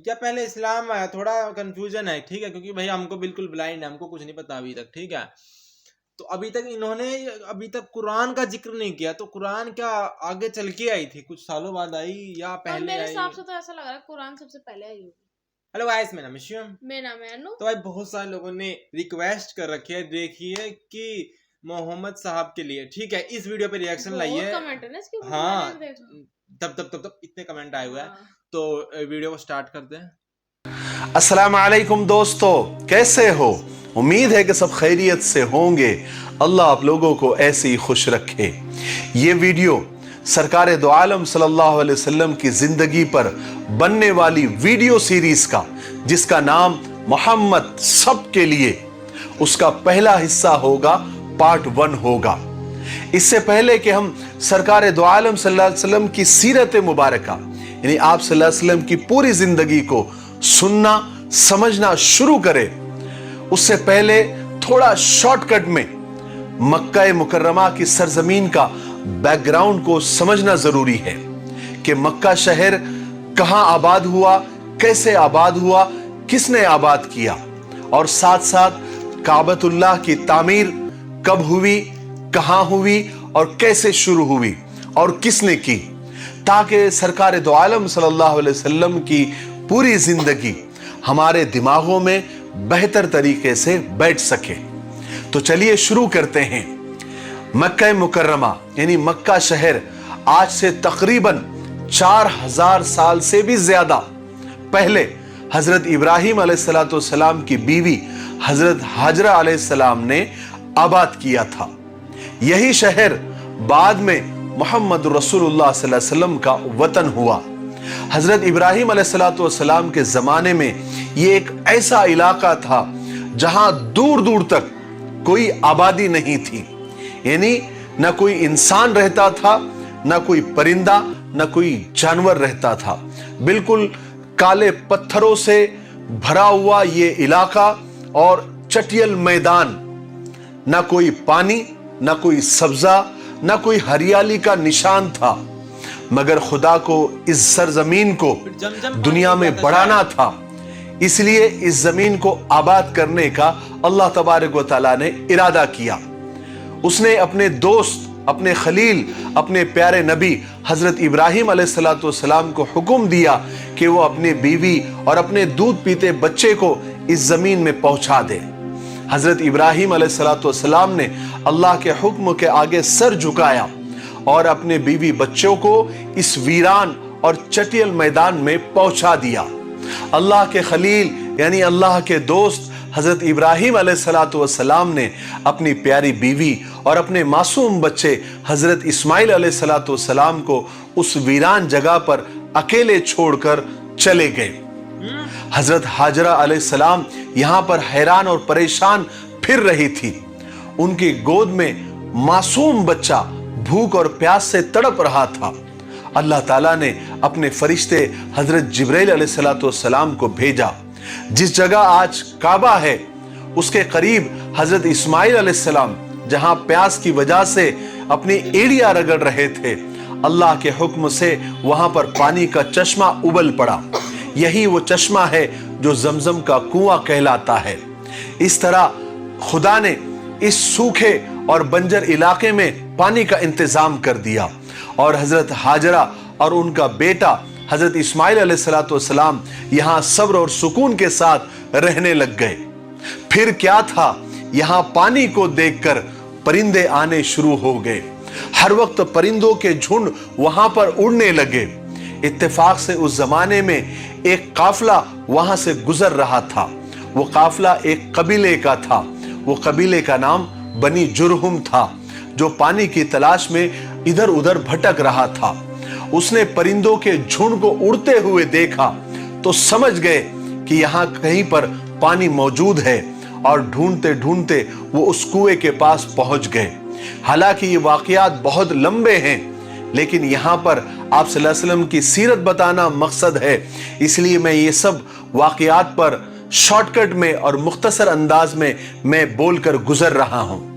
کیا پہلے اسلام آیا، تھوڑا کنفیوژن ہے، ٹھیک ہے، کیونکہ بھائی ہم کو بالکل بلائنڈ ہے، ہم کو کچھ نہیں پتا ابھی تک، ٹھیک ہے. تو ابھی تک انہوں نے ابھی تک قرآن کا ذکر نہیں کیا. تو قرآن کیا آگے چل کے آئی تھی، کچھ سالوں بعد آئی یا پہلے میرے آئی؟ حساب سے تو ایسا لگ رہا ہے قرآن سب سے پہلے آئی ہوگی. ہیلو گائس، میرا نام ہے شیوم. میرا نام ہے انو. تو بھائی بہت سارے لوگوں نے ریکویسٹ کر رکھی ہے، دیکھیے کہ محمد صاحب کے لیے، ٹھیک ہے، اس ویڈیو پہ ریئیکشن لائیے. بہت کمنٹ ہے نا اس کے اوپر، ہاں، میں نے دیکھا. تب اتنے کمنٹ آئے ہوئے ہیں. تو ویڈیو کو سٹارٹ کرتے ہیں. السلام علیکم دوستو، کیسے ہو؟ امید ہے کہ سب خیریت سے ہوں گے. اللہ آپ لوگوں کو ایسے ہی خوش رکھے. یہ ویڈیو سرکار دو عالم صلی اللہ علیہ وسلم کی زندگی پر بننے والی ویڈیو سیریز کا، جس کا نام محمد سب کے لیے، اس کا پہلا حصہ ہوگا، پارٹ 1 ہوگا. اس سے پہلے کہ ہم سرکار دو عالم صلی اللہ علیہ وسلم کی سیرت مبارکہ، یعنی آپ صلی اللہ علیہ وسلم کی پوری زندگی کو سننا سمجھنا شروع کرے، اس سے پہلے تھوڑا شارٹ کٹ میں مکہ مکرمہ کی سرزمین کا بیک گراؤنڈ کو سمجھنا ضروری ہے کہ مکہ شہر کہاں آباد ہوا، کیسے آباد ہوا، کس نے آباد کیا، اور ساتھ ساتھ کعبۃ اللہ کی تعمیر کب ہوئی، کہاں ہوئی اور کیسے شروع ہوئی اور کس نے کی، تاکہ سرکار دو عالم صلی اللہ علیہ وسلم کی پوری زندگی ہمارے دماغوں میں بہتر طریقے سے بیٹھ سکے. تو چلیے شروع کرتے ہیں. مکہ مکرمہ یعنی مکہ شہر آج سے تقریباً 4000 سال سے بھی زیادہ پہلے حضرت ابراہیم علیہ السلام کی بیوی حضرت حاجرہ علیہ السلام نے آباد کیا تھا. یہی شہر بعد میں محمد رسول اللہ صلی اللہ علیہ وسلم کا وطن ہوا. حضرت ابراہیم علیہ السلام کے زمانے میں یہ ایک ایسا علاقہ تھا جہاں دور دور تک کوئی آبادی نہیں تھی، یعنی نہ کوئی انسان رہتا تھا، نہ کوئی پرندہ، نہ کوئی جانور رہتا تھا. بالکل کالے پتھروں سے بھرا ہوا یہ علاقہ اور چٹیل میدان، نہ کوئی پانی، نہ کوئی سبزہ، نہ کوئی ہریالی کا نشان تھا. مگر خدا کو اس سرزمین کو دنیا میں بڑھانا تھا، اس لیے اس زمین کو آباد کرنے کا اللہ تبارک و تعالیٰ نے ارادہ کیا. اس نے اپنے دوست، اپنے خلیل، اپنے پیارے نبی حضرت ابراہیم علیہ السلام کو حکم دیا کہ وہ اپنے بیوی اور اپنے دودھ پیتے بچے کو اس زمین میں پہنچا دے. حضرت ابراہیم علیہ السلام نے اللہ کے حکم کے آگے سر جھکایا اور اپنے بیوی بچوں کو اس ویران اور چٹیل میدان میں پہنچا دیا. اللہ کے خلیل یعنی اللہ کے دوست حضرت ابراہیم علیہ السلام نے اپنی پیاری بیوی اور اپنے معصوم بچے حضرت اسماعیل علیہ السلام کو اس ویران جگہ پر اکیلے چھوڑ کر چلے گئے. حضرت حاجرہ علیہ السلام یہاں پر حیران اور پریشان پھر رہی تھی. ان کی گود میں معصوم بچہ بھوک اور پیاس سے تڑپ رہا تھا. اللہ تعالیٰ نے اپنے فرشتے حضرت جبرائیل علیہ السلام کو بھیجا. جس جگہ آج کعبہ ہے اس کے قریب حضرت اسماعیل علیہ السلام جہاں پیاس کی وجہ سے اپنی ایڑیاں رگڑ رہے تھے، اللہ کے حکم سے وہاں پر پانی کا چشمہ ابل پڑا. یہی وہ چشمہ ہے جو زمزم کا کنواں کہلاتا ہے. اس طرح خدا نے اس سوکھے اور بنجر علاقے میں پانی کا انتظام کر دیا اور حضرت حاجرہ اور ان کا بیٹا حضرت اسماعیل علیہ السلام یہاں صبر اور سکون کے ساتھ رہنے لگ گئے. پھر کیا تھا، یہاں پانی کو دیکھ کر پرندے آنے شروع ہو گئے. ہر وقت پرندوں کے جھنڈ وہاں پر اڑنے لگے. اتفاق سے اس زمانے میں ایک قافلہ وہاں سے گزر رہا تھا. وہ قافلہ ایک قبیلے کا تھا. وہ قبیلے کا نام بنی جرہم تھا، جو پانی کی تلاش میں ادھر ادھر بھٹک رہا تھا. اس نے پرندوں کے جھنڈ کو اڑتے ہوئے دیکھا تو سمجھ گئے کہ یہاں کہیں پر پانی موجود ہے، اور ڈھونڈتے ڈھونڈتے وہ اس کنویں کے پاس پہنچ گئے. حالانکہ یہ واقعات بہت لمبے ہیں، لیکن یہاں پر آپ صلی اللہ علیہ وسلم کی سیرت بتانا مقصد ہے، اس لیے میں یہ سب واقعات پر شارٹ کٹ میں اور مختصر انداز میں بول کر گزر رہا ہوں.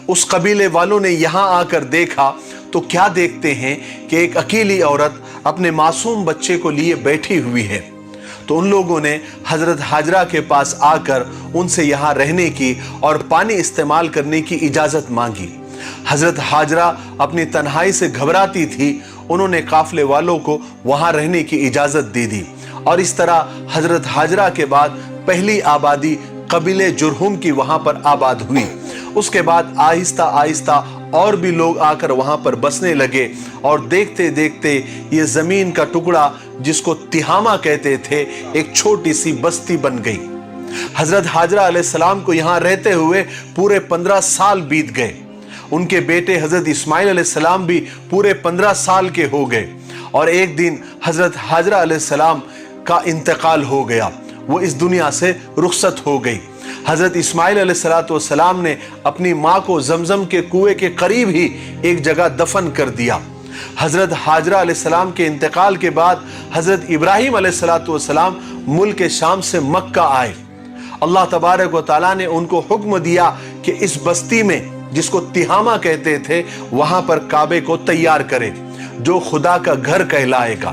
اس قبیلے والوں نے یہاں آ کر دیکھا تو کیا دیکھتے ہیں کہ ایک اکیلی عورت اپنے معصوم بچے کو لیے بیٹھی ہوئی ہے. تو ان لوگوں نے حضرت حاجرہ کے پاس آ کر ان سے یہاں رہنے کی اور پانی استعمال کرنے کی اجازت مانگی۔ حضرت حاجرہ اپنی تنہائی سے گھبراتی تھی، انہوں نے قافلے والوں کو وہاں رہنے کی اجازت دے دی، اور اس طرح حضرت حاجرہ کے بعد پہلی آبادی قبیلے جرہم کی وہاں پر آباد ہوئی۔ اس کے بعد آہستہ آہستہ اور بھی لوگ آ کر وہاں پر بسنے لگے، اور دیکھتے دیکھتے یہ زمین کا ٹکڑا جس کو تہامہ کہتے تھے ایک چھوٹی سی بستی بن گئی۔ حضرت حاجرہ علیہ السلام کو یہاں رہتے ہوئے پورے 15 سال بیت گئے۔ ان کے بیٹے حضرت اسماعیل علیہ السلام بھی پورے 15 سال کے ہو گئے، اور ایک دن حضرت حاجرہ علیہ السلام کا انتقال ہو گیا، وہ اس دنیا سے رخصت ہو گئی۔ حضرت اسماعیل علیہ السلام نے اپنی ماں کو زمزم کے کنویں کے قریب ہی ایک جگہ دفن کر دیا۔ حضرت حاجرہ علیہ السلام کے انتقال کے بعد حضرت ابراہیم علیہ السلام ملک شام سے مکہ آئے۔ اللہ تبارک و تعالیٰ نے ان کو حکم دیا کہ اس بستی میں جس کو تہامہ کہتے تھے وہاں پر کعبے کو تیار کرے، جو خدا کا گھر کہلائے گا۔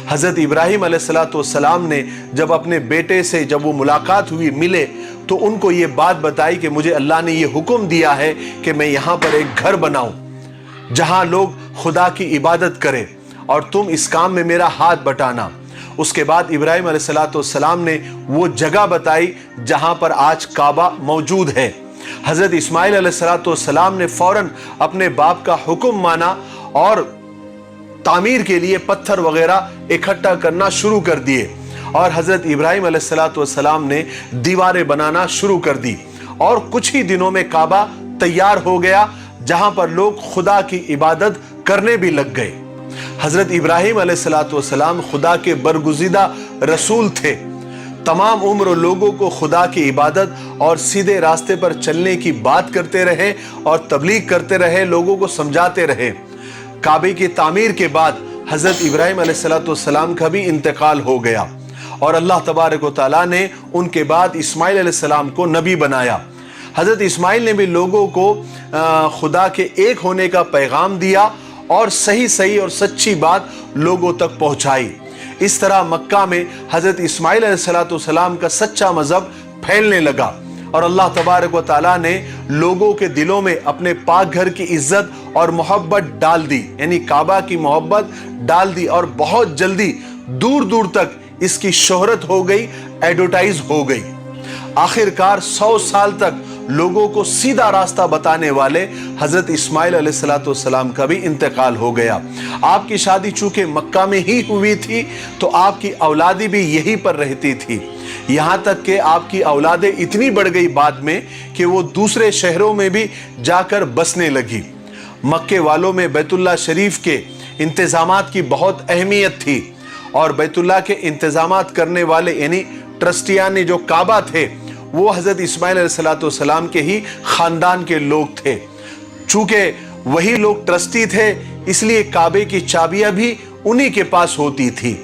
حضرت ابراہیم علیہ السلام نے جب اپنے بیٹے سے جب وہ ملاقات ہوئی، ملے، تو ان کو یہ بات بتائی کہ مجھے اللہ نے یہ حکم دیا ہے کہ میں یہاں پر ایک گھر بناؤں جہاں لوگ خدا کی عبادت کریں، اور تم اس کام میں میرا ہاتھ بٹانا۔ اس کے بعد ابراہیم علیہ السلام نے وہ جگہ بتائی جہاں پر آج کعبہ موجود ہے۔ حضرت اسماعیل علیہ السلام نے فوراً اپنے باپ کا حکم مانا اور تعمیر کے لیے پتھر وغیرہ اکٹھا کرنا شروع کر دیے، اور حضرت ابراہیم علیہ السلام نے دیواریں بنانا شروع کر دی، اور کچھ ہی دنوں میں کعبہ تیار ہو گیا جہاں پر لوگ خدا کی عبادت کرنے بھی لگ گئے۔ حضرت ابراہیم علیہ السلام خدا کے برگزیدہ رسول تھے، تمام عمر لوگوں کو خدا کی عبادت اور سیدھے راستے پر چلنے کی بات کرتے رہے اور تبلیغ کرتے رہے، لوگوں کو سمجھاتے رہے۔ کعبے کی تعمیر کے بعد حضرت ابراہیم علیہ السلام کا بھی انتقال ہو گیا، اور اللہ تبارک و تعالیٰ نے ان کے بعد اسماعیل علیہ السلام کو نبی بنایا۔ حضرت اسماعیل نے بھی لوگوں کو خدا کے ایک ہونے کا پیغام دیا اور صحیح اور سچی بات لوگوں تک پہنچائی۔ اس طرح مکہ میں حضرت اسماعیل علیہ السلام کا سچا مذہب پھیلنے لگا، اور اللہ تبارک و تعالیٰ نے لوگوں کے دلوں میں اپنے پاک گھر کی عزت اور محبت ڈال دی، یعنی کعبہ کی محبت ڈال دی، اور بہت جلدی دور دور تک اس کی شہرت ہو گئی، ایڈورٹائز ہو گئی۔ آخر کار 100 سال تک لوگوں کو سیدھا راستہ بتانے والے حضرت اسماعیل علیہ السلام کا بھی انتقال ہو گیا۔ آپ کی شادی چونکہ مکہ میں ہی ہوئی تھی تو آپ کی اولادی بھی یہی پر رہتی تھی، یہاں تک کہ آپ کی اولادیں اتنی بڑھ گئی بعد میں کہ وہ دوسرے شہروں میں بھی جا کر بسنے لگی۔ مکے والوں میں بیت اللہ شریف کے انتظامات کی بہت اہمیت تھی، اور بیت اللہ کے انتظامات کرنے والے یعنی ٹرسٹیان جو کعبہ تھے وہ حضرت اسماعیل علیہ السلام کے ہی خاندان کے لوگ تھے۔ چونکہ وہی لوگ ٹرسٹی تھے اس لیے کعبے کی چابیاں بھی انہی کے پاس ہوتی تھی۔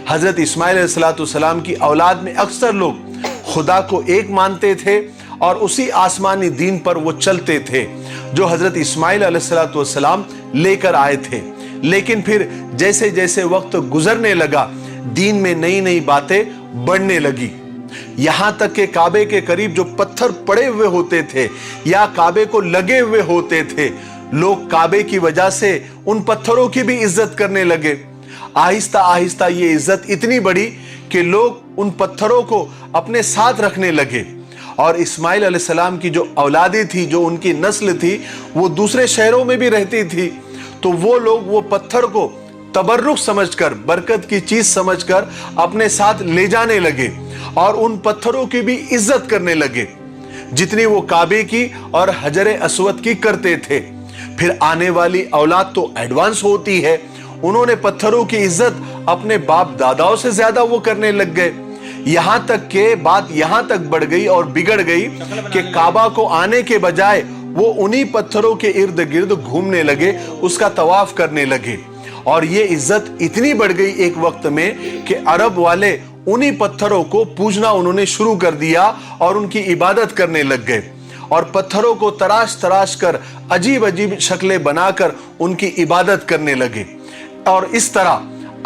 حضرت اسماعیل علیہ السلام کی اولاد میں اکثر لوگ خدا کو ایک مانتے تھے اور اسی آسمانی دین پر وہ چلتے تھے جو حضرت اسماعیل علیہ السلام لے کر آئے تھے۔ لیکن پھر جیسے جیسے وقت گزرنے لگا دین میں نئی نئی باتیں بڑھنے لگی، یہاں تک کہ کعبے کے قریب جو پتھر پڑے ہوئے ہوتے تھے یا کعبے کو لگے ہوئے ہوتے تھے، لوگ کعبے کی وجہ سے ان پتھروں کی بھی عزت کرنے لگے۔ آہستہ آہستہ یہ عزت اتنی بڑھی کہ لوگ ان پتھروں کو اپنے ساتھ رکھنے لگے، اور اسماعیل علیہ السلام کی جو اولادیں تھی، جو ان کی نسل تھی، وہ دوسرے شہروں میں بھی رہتی تھی، تو وہ لوگ وہ پتھر کو تبرک سمجھ کر، برکت کی چیز سمجھ کر اپنے ساتھ لے جانے لگے اور ان پتھروں کی بھی عزت کرنے لگے جتنی وہ کعبے کی اور حجر اسود کی کرتے تھے۔ پھر آنے والی اولاد تو ایڈوانس ہوتی ہے، انہوں نے پتھروں کی عزت اپنے باپ داداؤں سے زیادہ وہ کرنے لگ گئے، یہاں تک کہ بات یہاں تک بڑھ گئی اور بگڑ گئی کہ کعبہ کو آنے کے بجائے وہ انہی پتھروں کے ارد گرد گھومنے لگے، اس کا طواف کرنے لگے، اور یہ عزت اتنی بڑھ گئی ایک وقت میں کہ عرب والے انہی پتھروں کو پوجنا انہوں نے شروع کر دیا اور ان کی عبادت کرنے لگ گئے، اور پتھروں کو تراش تراش کر عجیب عجیب شکلیں بنا کر ان کی عبادت کرنے لگے، اور اس طرح